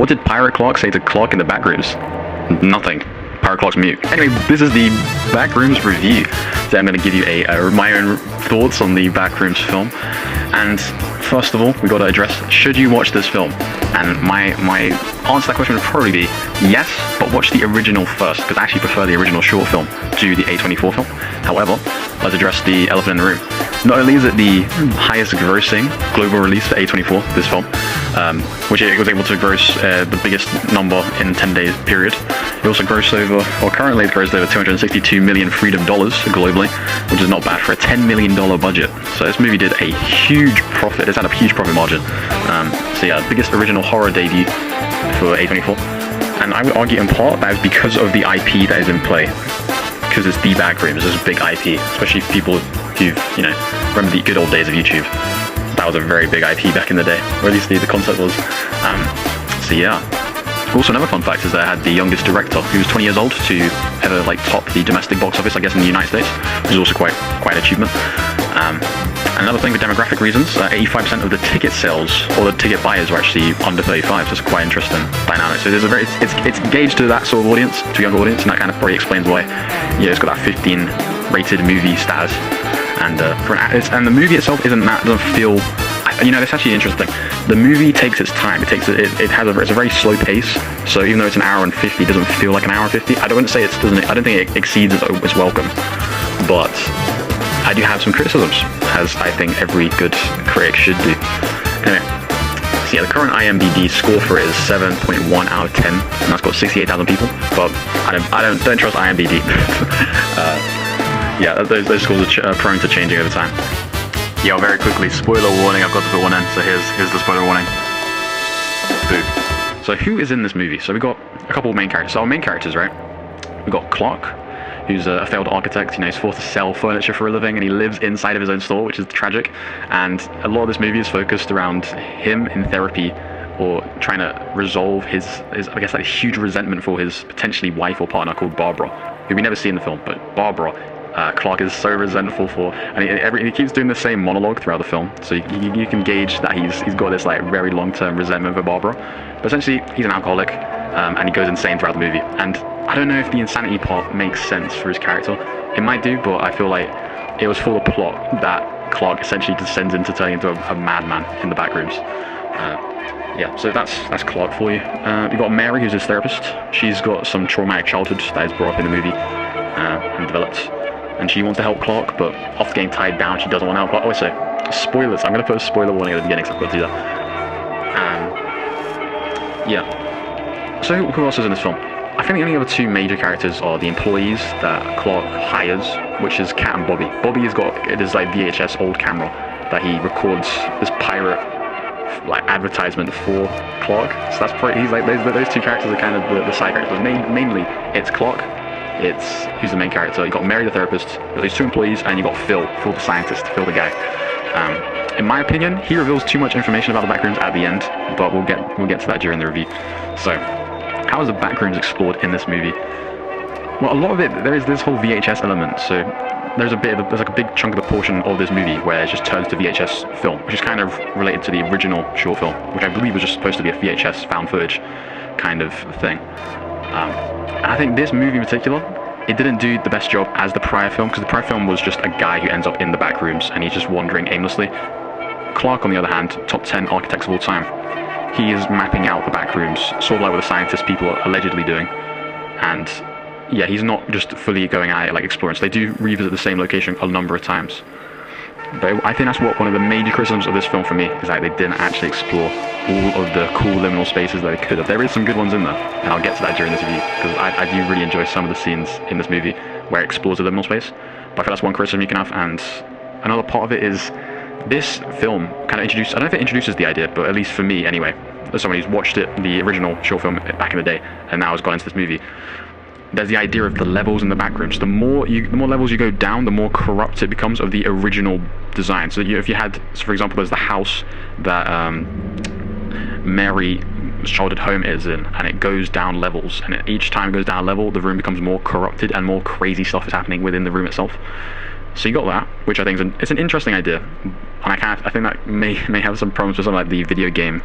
What did Pirate Clark say to Clark in the backrooms? Nothing. Pirate Clark's mute. Anyway, this is the Backrooms review. So I'm going to give you my own thoughts on the Backrooms film. And first of all, we got to address, should you watch this film? And my answer to that question would probably be yes, but watch the original first, because I actually prefer the original short film to the A24 film. However, let's address the elephant in the room. Not only is it the highest grossing global release for A24, this film, which it was able to gross the biggest number in 10 days period. It also grossed over, or currently it's grossed over $262 million freedom dollars globally, which is not bad for a $10 million budget. So this movie did a huge profit. It's had a huge profit margin. So yeah, biggest original horror debut for A24. And I would argue in part that is because of the IP that is in play. Because it's the Backrooms, it's a big IP, especially people who've, remember the good old days of YouTube. That was a very big IP back in the day, or at least the concept was. So yeah. Also, another fun fact is that I had the youngest director, who was 20 years old, to ever top the domestic box office, I guess, in the United States, which is also quite an achievement. Another thing for demographic reasons, 85% of the ticket sales or the ticket buyers are actually under 35, so it's quite interesting dynamic. So there's it's engaged to that sort of audience, to a younger audience, and that kind of probably explains why it's got that 15 rated movie status. And the movie itself doesn't feel. It's actually interesting. The movie takes its time. It's a very slow pace. So even though it's an hour and 50, it doesn't feel like an hour and 50. I don't think it exceeds its welcome. But I do have some criticisms, as I think every good critic should do. Anyway, so yeah, the current IMDb score for it is 7.1 out of 10, and that's got 68,000 people. But I don't trust IMDb. Yeah, those scores are prone to changing over time. Yeah, very quickly, spoiler warning, I've got to put one in, so here's the spoiler warning. Boom. So who is in this movie? So we got a couple of main characters. So our main characters, right? We got Clark, who's a failed architect. He's forced to sell furniture for a living, and he lives inside of his own store, which is tragic. And a lot of this movie is focused around him in therapy, or trying to resolve his I guess, huge resentment for his potentially wife or partner called Barbara, who we never see in the film, but Barbara, Clark is so resentful for, and he keeps doing the same monologue throughout the film, so you can gauge that he's got this very long-term resentment for Barbara. But essentially, he's an alcoholic, and he goes insane throughout the movie. And I don't know if the insanity part makes sense for his character. It might do, but I feel like it was full of plot that Clark essentially descends into turning into a madman in the Backrooms. Yeah, so that's Clark for you. You've got Mary, who's his therapist. She's got some traumatic childhood that is brought up in the movie and developed. And she wants to help Clark, but after getting tied down, she doesn't want to help Clark. Also, spoilers. I'm going to put a spoiler warning at the beginning, so I've got to do that. Yeah. So who else is in this film? I think the only other two major characters are the employees that Clark hires, which is Kat and Bobby. Bobby has got this VHS old camera that he records this pirate advertisement for Clark. So that's pretty. Those two characters are kind of the side characters. Mainly, it's Clark. Who's the main character. You got Mary the therapist, you got these two employees, and you got Phil the scientist, Phil the guy. In my opinion, he reveals too much information about the Backrooms at the end, but we'll get to that during the review. So, how is the Backrooms explored in this movie? Well, a lot of it, there is this whole VHS element. So there's a big chunk of the portion of this movie where it just turns to VHS film, which is kind of related to the original short film, which I believe was just supposed to be a VHS found footage kind of thing. And I think this movie in particular, it didn't do the best job as the prior film, because the prior film was just a guy who ends up in the Backrooms and he's just wandering aimlessly. Clark, on the other hand, top 10 architects of all time. He is mapping out the Backrooms, sort of like what the scientist people are allegedly doing. And yeah, he's not just fully going at it exploring. So they do revisit the same location a number of times. But I think that's one of the major criticisms of this film for me, is that they didn't actually explore all of the cool liminal spaces that they could have. There is some good ones in there, and I'll get to that during this review, because I do really enjoy some of the scenes in this movie where it explores the liminal space. But I feel that's one criticism you can have. And another part of it is this film kind of introduces, I don't know if it introduces the idea, but at least for me anyway, as someone who's watched it, the original short film back in the day, and now has gone into this movie, there's the idea of the levels in the Backrooms. The more levels you go down, the more corrupt it becomes of the original design. So if you had, for example, there's the house that Mary's childhood home is in, and it goes down levels, and each time it goes down a level, the room becomes more corrupted and more crazy stuff is happening within the room itself. So you got that, which I think it's an interesting idea, and I think that may have some problems with something like the video game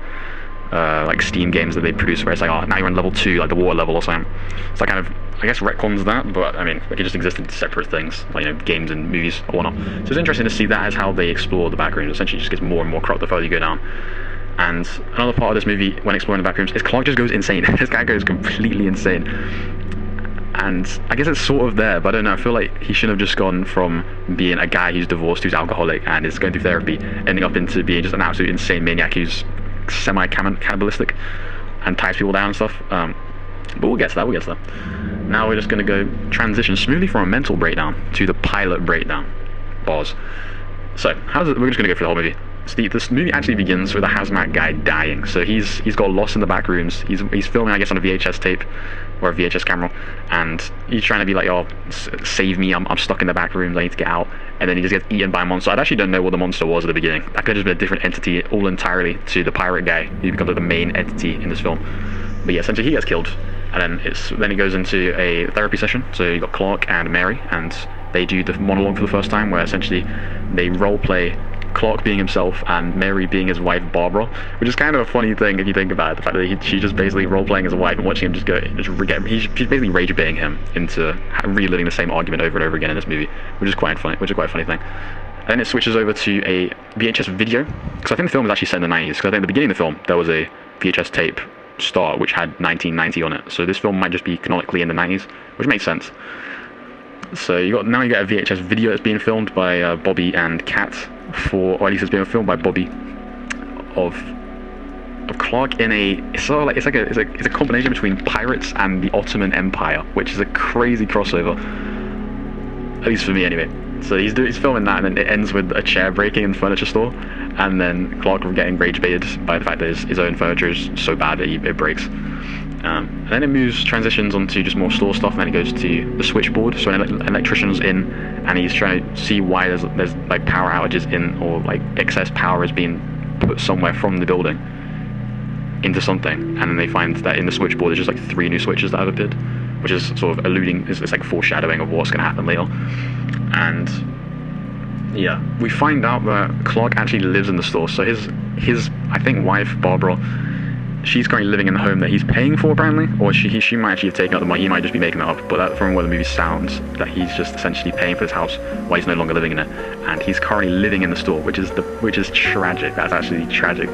like Steam games that they produce, where it's like, oh, now you're on level 2, like the water level or something. So that kind of, I guess, retcons that, but I mean, it just existed separate things, like, you know, games and movies or whatnot. So it's interesting to see that as how they explore the backrooms. Essentially, it just gets more and more corrupt the further you go down. And another part of this movie, when exploring the backrooms, is Clark just goes insane. This guy goes completely insane. And I guess it's sort of there, but I don't know, I feel like he shouldn't have just gone from being a guy who's divorced, who's alcoholic, and is going through therapy, ending up into being just an absolute insane maniac who's semi-cannibalistic and ties people down and stuff. But we'll get to that, Now we're just going to go transition smoothly from a mental breakdown to the pilot breakdown. Pause. So, we're just going to go through the whole movie. So this movie actually begins with a hazmat guy dying. So he's got lost in the back rooms. He's filming, I guess, on a VHS tape or a VHS camera, and he's trying to be like, oh, save me, I'm stuck in the back rooms, I need to get out. And then he just gets eaten by a monster. I actually don't know what the monster was at the beginning. That could have just been a different entity all entirely to the pirate guy, who becomes like the main entity in this film. But yeah, essentially he gets killed, and then he goes into a therapy session. So you got Clark and Mary, and they do the monologue for the first time, where essentially they role play Clark being himself and Mary being his wife Barbara, which is kind of a funny thing if you think about it. The fact that she's just basically role playing as a wife and watching him she's basically rage baiting him into reliving the same argument over and over again in this movie, which is quite funny. Quite a funny thing. And then it switches over to a VHS video, because I think the film was actually set in the 90s. Because I think at the beginning of the film there was a VHS tape start which had 1990 on it, so this film might just be canonically in the 90s, which makes sense. So now you get a VHS video that's being filmed by Bobby and Kat, or at least it's being filmed by Bobby, of Clark in it's a combination between pirates and the Ottoman Empire, which is a crazy crossover, at least for me anyway. So he's filming that, and then it ends with a chair breaking in the furniture store, and then Clark getting rage baited by the fact that his own furniture is so bad that it breaks. And then it transitions onto just more store stuff, and then it goes to the switchboard. So an electrician's in, and he's trying to see why there's like power outages in, or like excess power is being put somewhere from the building into something. And then they find that in the switchboard there's just like 3 new switches that have appeared, which is sort of alluding, it's like foreshadowing of what's going to happen later. And yeah, we find out that Clark actually lives in the store. So his I think wife Barbara, she's currently living in the home that he's paying for, apparently, or she might actually have taken out the money. He might just be making that up, but that, from where the movie sounds, that he's just essentially paying for his house while he's no longer living in it, and he's currently living in the store, which is tragic. That's actually tragic,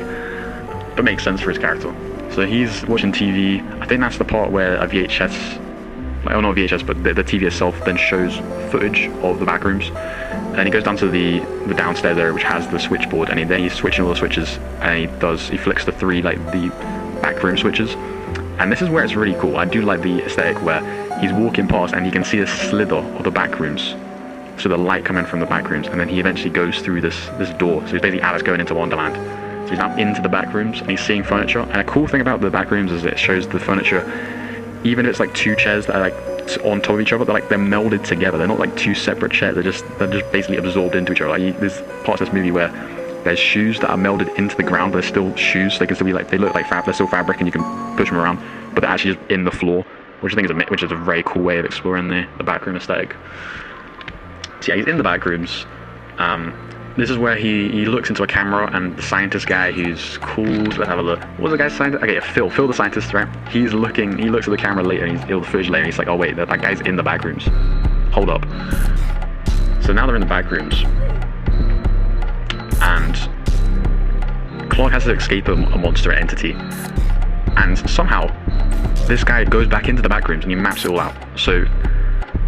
but makes sense for his character. So he's watching TV. I think that's the part where a VHS, not VHS, but the TV itself then shows footage of the back rooms. And he goes down to the downstairs area, which has the switchboard, and then he's switching all the switches, and he flicks the 3 like the backroom switches. And this is where it's really cool. I do like the aesthetic where he's walking past and he can see a slither of the back rooms, so the light coming from the back rooms, and then he eventually goes through this door. So he's basically Alice going into Wonderland. So he's now into the back rooms and he's seeing furniture. And a cool thing about the back rooms is it shows the furniture, even if it's like 2 chairs that are like on top of each other, they're melded together. They're not like 2 separate chairs. They're just basically absorbed into each other. Like there's parts of this movie where there's shoes that are melded into the ground, but they're still shoes. They can still be like, they look like they're still fabric, and you can push them around, but they're actually just in the floor, which I think is a very cool way of exploring the backroom aesthetic. So yeah, he's in the back rooms. This is where he looks into a camera, and the scientist guy who's called, let's have a look. What was the guy's scientist? Okay, yeah, Phil the scientist, right? He looks at the camera later, and the footage later, and he's like, oh wait, that guy's in the back rooms. Hold up. So now they're in the back rooms, and Clark has to escape a monster entity, and somehow this guy goes back into the back rooms and he maps it all out. So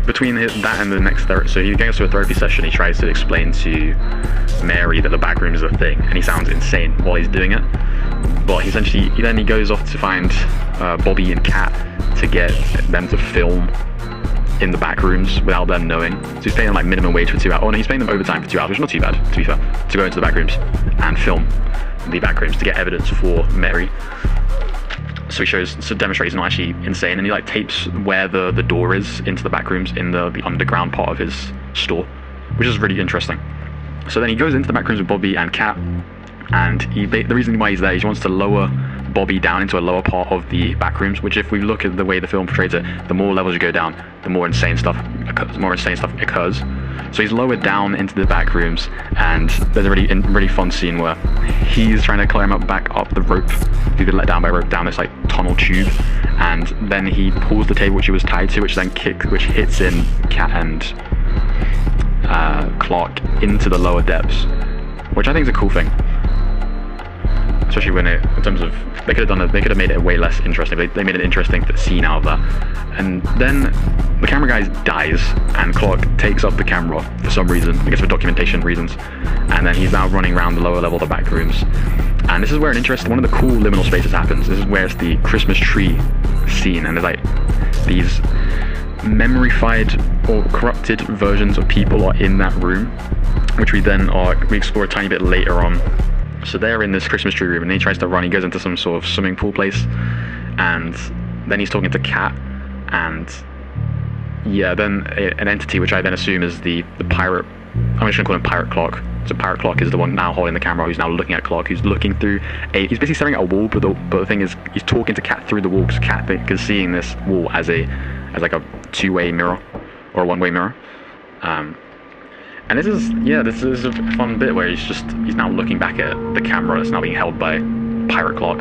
between that and the next so he goes to a therapy session, he tries to explain to Mary that the back room is a thing, and he sounds insane while he's doing it. But he goes off to find Bobby and Kat to get them to film in the back rooms without them knowing. So he's paying them like minimum wage for 2 hours. Oh no, he's paying them overtime for 2 hours, which is not too bad, to be fair, to go into the back rooms and film the back rooms to get evidence for Mary. So he demonstrates he's not actually insane, and he like tapes where the door is into the back rooms in the underground part of his store, which is really interesting. So then he goes into the back rooms with Bobby and Kat, and the reason why he's there is he wants to lower Bobby down into a lower part of the back rooms, which, if we look at the way the film portrays it, the more levels you go down, the more insane stuff occurs. So he's lowered down into the back rooms, and there's a really fun scene where he's trying to climb back up the rope. He's been let down by a rope down this like tunnel tube, and then he pulls the table which he was tied to, which hits in Kat and Clark into the lower depths, which I think is a cool thing. Especially when in terms of, they could have made it way less interesting. They made an interesting scene out of that. And then the camera guy dies, and Clark takes up the camera for some reason, I guess for documentation reasons. And then he's now running around the lower level of the back rooms. And this is where one of the cool liminal spaces happens. This is where it's the Christmas tree scene, and there's like these memory-fied or corrupted versions of people are in that room, which we explore a tiny bit later on. So they're in this Christmas tree room, and he tries to run. He goes into some sort of swimming pool place, and then he's talking to Kat, and yeah, then an entity which I then assume is the pirate. I'm just gonna call him Pirate Clark. So Pirate Clark is the one now holding the camera, who's now looking at Clark, who's looking through he's basically staring at a wall, but the thing is, he's talking to Kat through the wall, because Kat is seeing this wall as like a two-way mirror or a one-way mirror. And this is a fun bit where he's now looking back at the camera that's now being held by Pirate Clark.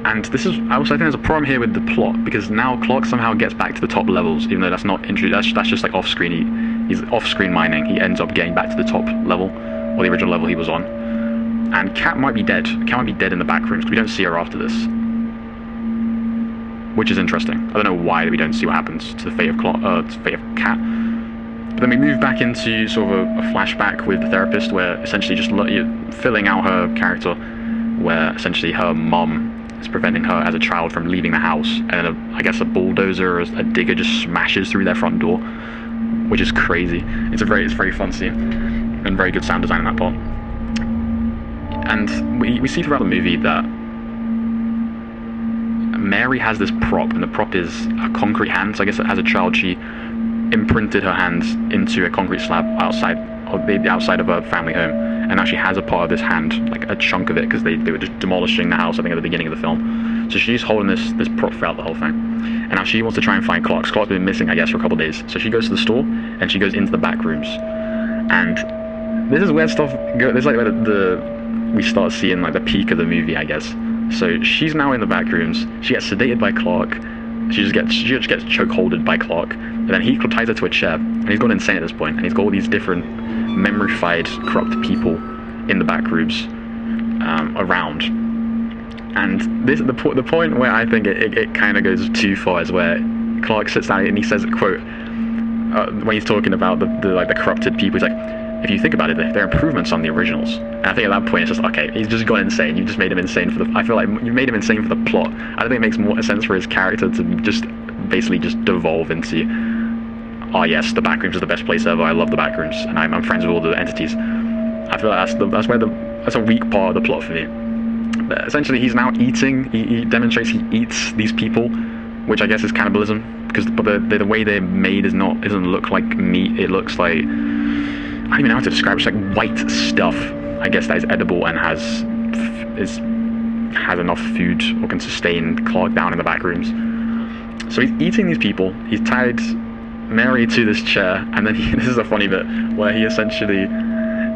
And this is, I think there's a problem here with the plot, because now Clark somehow gets back to the top levels, even though that's not that's just like off-screen. He's off-screen mining. He ends up getting back to the top level, or the original level he was on. And Kat might be dead. Kat might be dead in the back rooms, because we don't see her after this, which is interesting. I don't know why we don't see what happens to the fate of Kat. But then we move back into sort of a flashback with the therapist, where essentially just filling out her character, where essentially her mum is preventing her as a child from leaving the house, and I guess a bulldozer or a digger just smashes through their front door, which is crazy. It's a very fun scene, and very good sound design in that part. And we see throughout the movie that Mary has this prop, and the prop is a concrete hand. So I guess as a child she imprinted her hands into a concrete slab outside of her family home, and now she has a part of this hand, like a chunk of it, because they were just demolishing the house, I think, at the beginning of the film. So she's holding this prop throughout the whole thing, and now she wants to try and find Clark. Clark's been missing, I guess, for a couple of days. So she goes to the store, and she goes into the back rooms, and this is where stuff goes. This is like where we start seeing like the peak of the movie, I guess. So she's now in the back rooms. She gets sedated by Clark. She just gets chokeholded by Clark, and then he ties her to a chair, and he's gone insane at this point, and he's got all these different memory-fied, corrupt people in the back rooms around. And the point where I think it kind of goes too far is where Clark sits down and he says, quote, when he's talking about the corrupted people, he's like, if you think about it, they're improvements on the originals. And I think at that point it's just, okay, he's just gone insane. You've just made him insane I feel like you made him insane for the plot. I don't think it makes more sense for his character to just basically just devolve into, oh yes, the Backrooms is the best place ever, I love the Backrooms, and I'm friends with all the entities. I feel like that's a weak part of the plot for me. But essentially he's now eating, he demonstrates he eats these people, which I guess is cannibalism, because the way they're made doesn't look like meat. It looks like, I don't even know how to describe it. It's like white stuff, I guess, that is edible and has enough food or can sustain Clark down in the back rooms. So he's eating these people. He's tied Mary to this chair, and then this is a funny bit where he essentially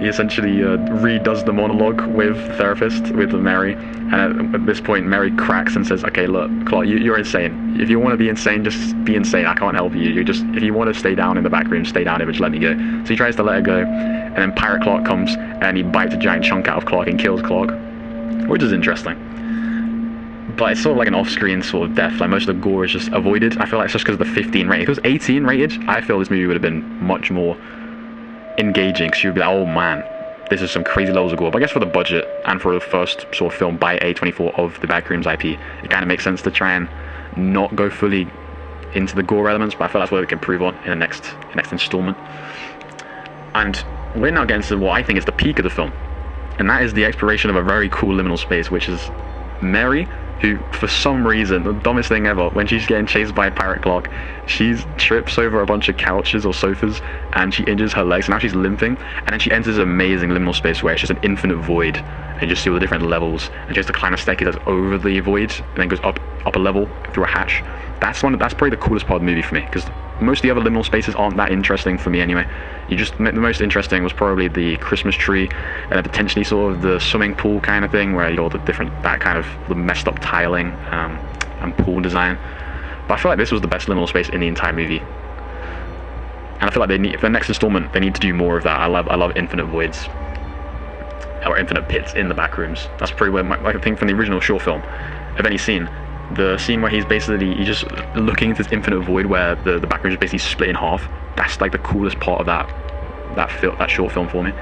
redoes the monologue with the therapist, with Mary, and at this point Mary cracks and says, okay, look, Clark, you're insane. If you want to be insane, just be insane. I can't help you. If you want to stay down in the back room, stay down here, but just let me go. So he tries to let her go, and then Pirate Clark comes and he bites a giant chunk out of Clark and kills Clark, which is interesting. But it's sort of like an off-screen sort of death. Like most of the gore is just avoided. I feel like it's just because of the 15 rating. If it was 18 rated, I feel this movie would have been much more engaging, because you'd be like, oh man, this is some crazy levels of gore. But I guess for the budget and for the first sort of film by A24 of the Backrooms IP, it kind of makes sense to try and not go fully into the gore elements, but I feel that's what we can improve on in the next installment. And we're now getting to what I think is the peak of the film, and that is the exploration of a very cool liminal space, which is Mary, who for some reason, the dumbest thing ever, when she's getting chased by Pirate Clark, she trips over a bunch of couches or sofas and she injures her legs, and now she's limping, and then she enters an amazing liminal space where it's just an infinite void, and you just see all the different levels, and just the climb a staircase that's over the void, and then goes up a level through a hatch. That's probably the coolest part of the movie for me, because most of the other liminal spaces aren't that interesting for me anyway. The most interesting was probably the Christmas tree, and then potentially sort of the swimming pool kind of thing, where you got all that kind of the messed up tiling and pool design. But I feel like this was the best liminal space in the entire movie. And I feel like for the next installment, they need to do more of that. I love infinite voids, or infinite pits in the back rooms. That's probably where I think from the original short film, of any scene, the scene where he's just looking into this infinite void where the back room is basically split in half. That's like the coolest part of that short film for me.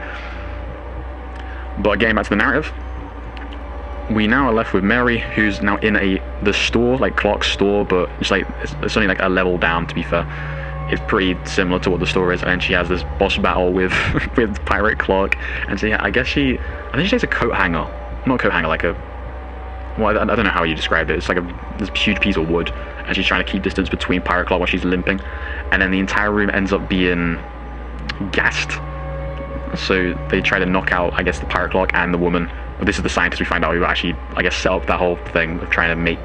But getting back to the narrative, we now are left with Mary, who's now in the store, like Clark's store, but it's only like a level down, to be fair. It's pretty similar to what the store is, and she has this boss battle with with Pirate Clark, and so yeah, I think she has a coat hanger, not a coat hanger, like well, I don't know how you describe it. It's like this huge piece of wood, and she's trying to keep distance between Pirate Clark while she's limping, and then the entire room ends up being gassed. So they try to knock out, I guess, the Pirate Clark and the woman. But this is the scientist we find out who actually, I guess, set up that whole thing of trying to make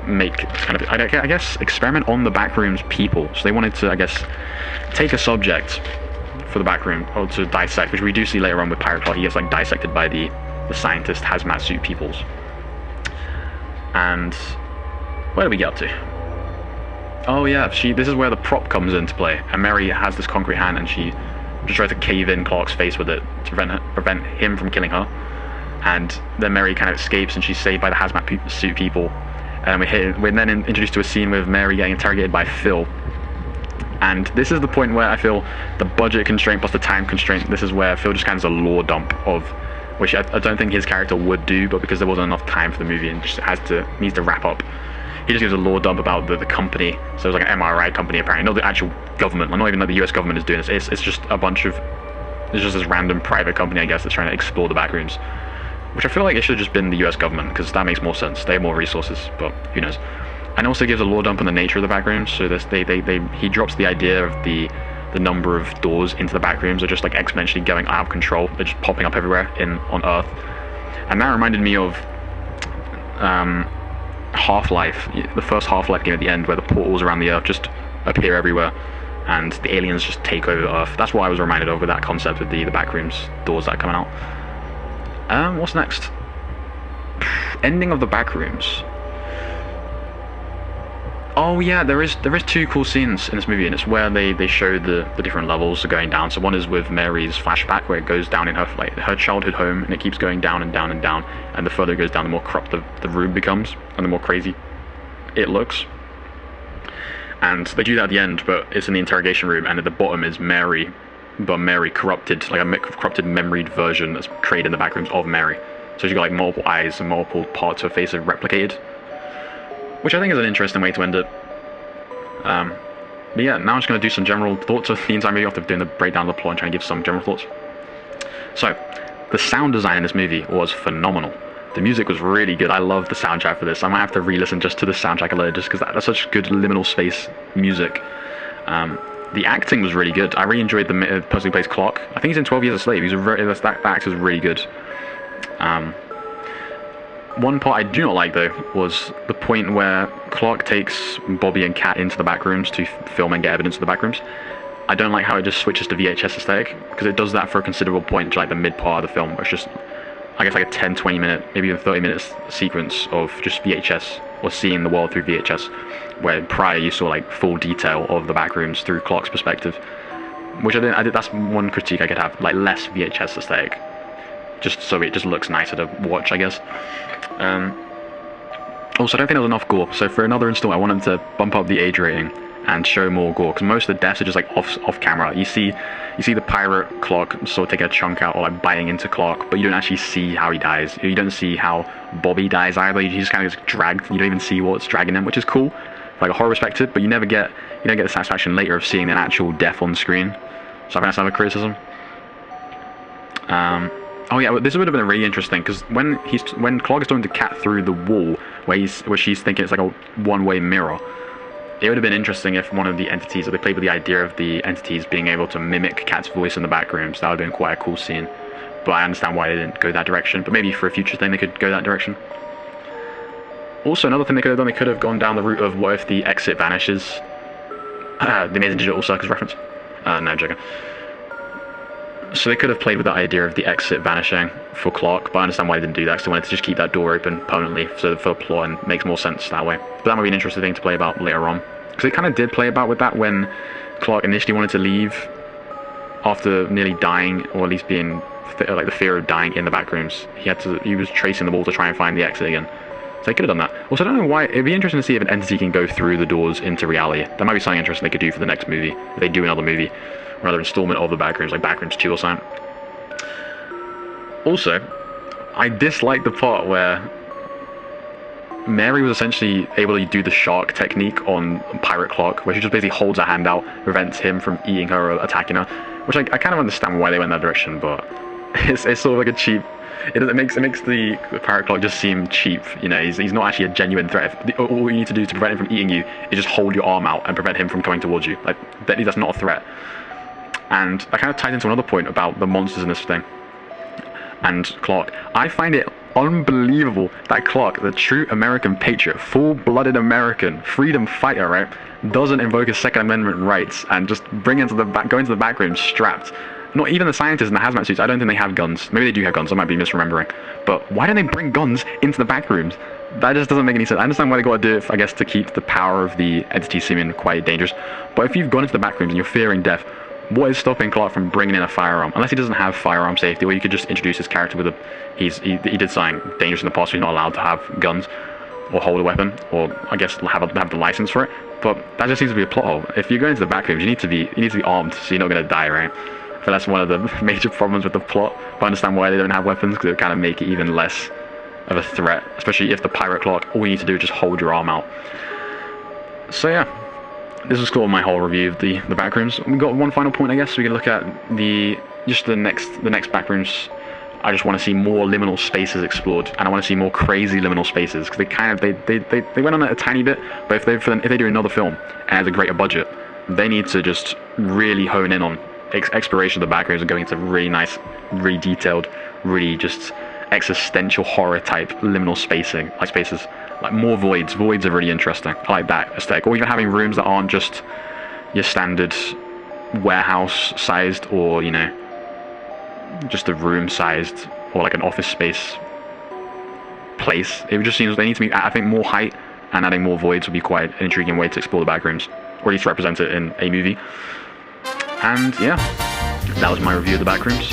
kind of, I guess, experiment on the backrooms people. So they wanted to, I guess, take a subject for the backroom, or to dissect, which we do see later on with Pirate Clark. He gets like dissected by the scientist hazmat suit peoples. And where do we get up to? Oh yeah, this is where the prop comes into play, and Mary has this concrete hand, and she just tries to cave in Clark's face with it to prevent him from killing her. And then Mary kind of escapes, and she's saved by the hazmat suit people. And we're then introduced to a scene with Mary getting interrogated by Phil. And this is the point where I feel the budget constraint plus the time constraint, this is where Phil just kind of does a lore dump of, which I don't think his character would do, but because there wasn't enough time for the movie and just needs to wrap up, he just gives a lore dump about the company. So it was like an MRI company apparently, not the actual government, not even like the US government is doing this. It's just it's just this random private company, I guess, that's trying to explore the back rooms. Which I feel like it should have just been the US government, because that makes more sense. They have more resources, but who knows. And also gives a lore dump on the nature of the back rooms. So he drops the idea of the number of doors into the back rooms are just like exponentially going out of control. They're just popping up everywhere on Earth. And that reminded me of Half-Life, the first Half-Life game at the end, where the portals around the Earth just appear everywhere and the aliens just take over Earth. That's what I was reminded of with that concept with the back rooms doors that are coming out. What's next? Ending of the back rooms. Oh yeah, there is two cool scenes in this movie, and it's where they show the different levels are going down. So one is with Mary's flashback, where it goes down in her childhood home, and it keeps going down and down and down, and the further it goes down, the more corrupt the room becomes, and the more crazy it looks. And they do that at the end, but it's in the interrogation room, and at the bottom is Mary, but Mary corrupted, like a corrupted memoried version that's created in the back rooms of Mary. So she's got like multiple eyes and multiple parts of her face are replicated, which I think is an interesting way to end it. But yeah, now I'm just going to do some general thoughts of the entire movie after doing the breakdown of the plot and trying to give some general thoughts. So, the sound design in this movie was phenomenal. The music was really good. I love the soundtrack for this. I might have to re-listen just to the soundtrack alone, just because that's such good liminal space music. The acting was really good. I really enjoyed the person who plays Clark. I think he's in 12 Years a Slave. That actor was really good. One part I do not like, though, was the point where Clark takes Bobby and Kat into the back rooms to film and get evidence of the back rooms. I don't like how it just switches to VHS aesthetic, because it does that for a considerable point to like the mid part of the film, where it's just, I guess, like a 10, 20 minute, maybe even 30 minutes sequence of just VHS, or seeing the world through VHS, where prior you saw like full detail of the back rooms through Clark's perspective, which I did. That's one critique I could have, like less VHS aesthetic, just so it just looks nicer to watch, I guess. Also, I don't think there was enough gore, so for another install I wanted to bump up the age rating and show more gore, because most of the deaths are just like off camera. You see the pirate Clark sort of taking a chunk out or like biting into Clark, but you don't actually see how he dies. You don't see how Bobby dies either. He just kind of gets dragged. You don't even see what's dragging him, which is cool, like a horror perspective. But you don't get the satisfaction later of seeing an actual death on screen. So I think that's another criticism. Oh yeah, this would have been really interesting, because when Clark is talking to Kat through the wall, where she's thinking it's like a one-way mirror, it would have been interesting if one of the entities, or they played with the idea of the entities being able to mimic Kat's voice in the back rooms. That would have been quite a cool scene. but I understand why they didn't go that direction. But maybe for a future thing they could go that direction. Also, another thing they could have done, they could have gone down the route of what if the exit vanishes. The Amazing Digital Circus reference. No, I'm joking. So they could have played with that idea of the exit vanishing for Clark, but I understand why they didn't do that, because they wanted to just keep that door open permanently so for the plot, and makes more sense that way. But that might be an interesting thing to play about later on. Because they kind of did play about with that when Clark initially wanted to leave after nearly dying, or at least being like the fear of dying in the Backrooms. He was tracing the wall to try and find the exit again. So they could have done that. Also, I don't know why. It'd be interesting to see if an entity can go through the doors into reality. That might be something interesting they could do for the next movie. If they do another movie, or another installment of the Backrooms, like Backrooms 2 or something. Also, I dislike the part where Mary was essentially able to do the shark technique on Pirate Clark, where she just basically holds her hand out, prevents him from eating her or attacking her. Which I kind of understand why they went that direction, but it's sort of like a cheap. It makes the Pirate Clark just seem cheap. You know, he's not actually a genuine threat. All you need to do to prevent him from eating you is just hold your arm out and prevent him from coming towards you. Like, that's not a threat. And that kind of ties into another point about the monsters in this thing and Clark. I find it unbelievable that Clark, the true American patriot, full-blooded American freedom fighter, right, doesn't invoke his Second Amendment rights and just go into the Backrooms strapped. Not even the scientists in the hazmat suits. I don't think they have guns. Maybe they do have guns. I might be misremembering. But why don't they bring guns into the Backrooms? That just doesn't make any sense. I understand why they got to do it, I guess, to keep the power of the entity seeming quite dangerous. But if you've gone into the Backrooms and you're fearing death, what is stopping Clark from bringing in a firearm? Unless he doesn't have firearm safety, or you could just introduce his character with he did something dangerous in the past, so he's not allowed to have guns or hold a weapon, or I guess have the license for it. But that just seems to be a plot hole. If you're going to the Backrooms, you need to be armed, so you're not going to die, right? So that's one of the major problems with the plot. But I understand why they don't have weapons, because it would kind of make it even less of a threat, especially if the Pirate Clark, all you need to do is just hold your arm out. So yeah, this was sort of my whole review of the Backrooms. We got one final point, I guess. We can look at the next Backrooms. I just want to see more liminal spaces explored, and I want to see more crazy liminal spaces, because they went on it a tiny bit. But if they do another film and has a greater budget, they need to just really hone in on exploration of the Backrooms and going into really nice, really detailed, really just existential horror type liminal spaces, like more voids. Voids are really interesting. I like that aesthetic. Or even having rooms that aren't just your standard warehouse sized, or you know, just a room sized, or like an office space place. It just seems they need to be, I think, more height, and adding more voids would be quite an intriguing way to explore the Backrooms, or at least represent it in a movie. And yeah, that was my review of the Backrooms.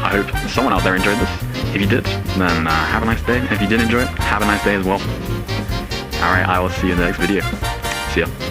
I hope someone out there enjoyed this. If you did, then have a nice day. If you did enjoy it, have a nice day as well. Alright, I will see you in the next video. See ya.